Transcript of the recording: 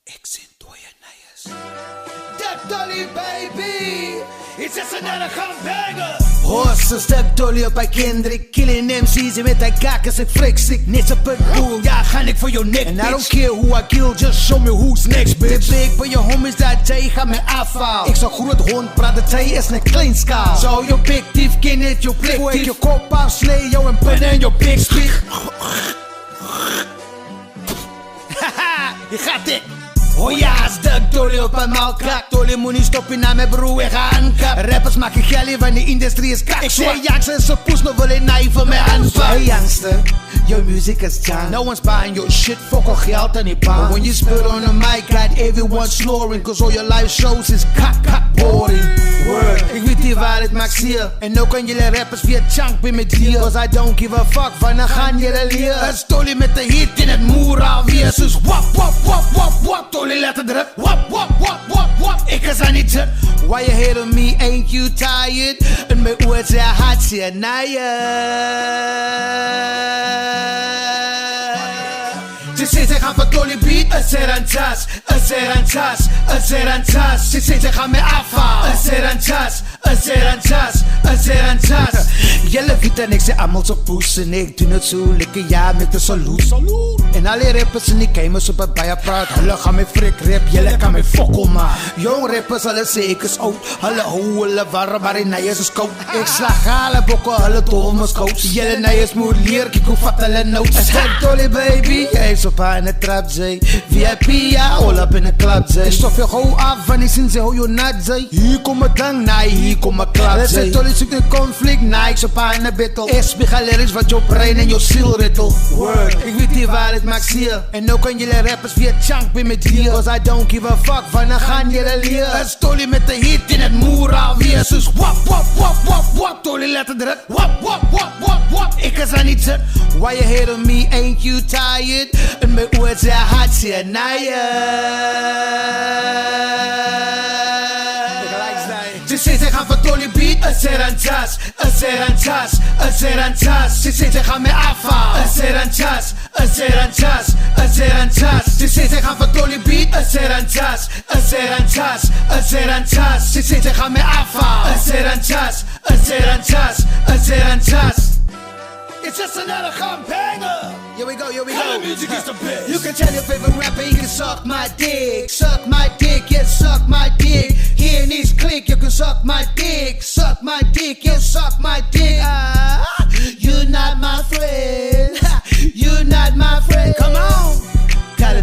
Duck Dolly baby, it's just another banger. Horses, Duck Dolly op bij Kendrick. Killing MC's en met hij kakkers ik flex ik. Net zo pitbull, ja ga ik voor je nek. And I don't care who I kill, just show me who's next bitch. De big bij je homies dat jij gaat me afhaal. Ik zou groot hond praten, jij is een klein schaal. Zo je big dief, ken het je plek. Voor ik je kop afslee, jou en pinnen in je big spieg. Haha, je gaat dit. Oh ja, als Duck Dolly op een malkak. Dolly moet niet stoppen naar mijn broer, ik ga aankap. Rappers maken geld van de industrie is kak. Ik zei ja, ze zijn poes nog wel een naai voor mij aanpak. Hey youngster, your music is jam. No one's buying your shit, fuck al geld aan die baan. But when you spit on the mic, got everyone snoring. Cause all your live shows is kak boring. Word, ik weet niet waar het maakt ziel. En nu kan jullie rappers via chunk bij me deal. Cause I don't give a fuck, van dan gaan jullie leren. Een Dolly met de hit in het moer alweer. Dus wap wap wap wap wap. Dolly letter druk, wap wap wap wap wap. Ik is aan niet zet. Why you hate on me, ain't you tired? En mijn oor zei hard zeer naaien. Ze zei ze gaan van Dolly beat, een serantas, een serantas, een serantas. Ze zei ze gaan me afhalen, een serantas, een serantas, een serantas. Jelle weten en ik zei allemaal zo poes en ik doe het zo lekker ja met de salut. En alle rappers en die kijmers op het bijenpraat. Hulle gaan me frik rap, jelle kan me fokkel maar. Jong rappers, hulle zeker is oud. Hulle hoe, hulle warm, maar in nijers is koud. Ik slag alle bokken, hulle domme coach. Jelle nijers moet leer, kijk hoe vat hulle notes. Het is Dolly baby, jij is op haar in de trap, zee. VIP, ja, all up in de club, zee. Ik stof je gauw af, wanneer zien ze hoe je nat, zee. Hier kom mijn dang, nee, hier kom mijn klap, zee. Het is Dolly zoekt een conflict, nee, ik op haar in de battle. SB galerisch wat je brein en je ziel rittel. Word, ik weet niet waar het maakt ziel. En nu kan jullie rappers via chunk bij me deal. Cause I don't give a fuck, van dan gaan jullie leren. Een Dolly met de hit in het moer alweer. Dus wap wap wap wap wap. Dolly letter druk, wap wap wap wap wap. Ik is aan niet zet. Why you hate on me, ain't you tired? En mijn oor zei hard zeer naaien. Ze zei ze gaan van Dolly beat, een serantas, een serantas, een serantas. Ze zei ze gaan me afhalen, een serantas, een serantas, een serantas. Ze zei ze gaan van Dolly beat, een serantas, een serantas, een serantas. Ze zei ze gaan me afhalen, een serantas, een serantas, een serantas. It's just another banger. Here we go, here we go. Music is the best. You can tell your favorite rapper he can suck my dick. Suck my dick, yeah, suck my dick. Here in this clique, you can suck my dick. Suck my dick, yeah, suck my dick.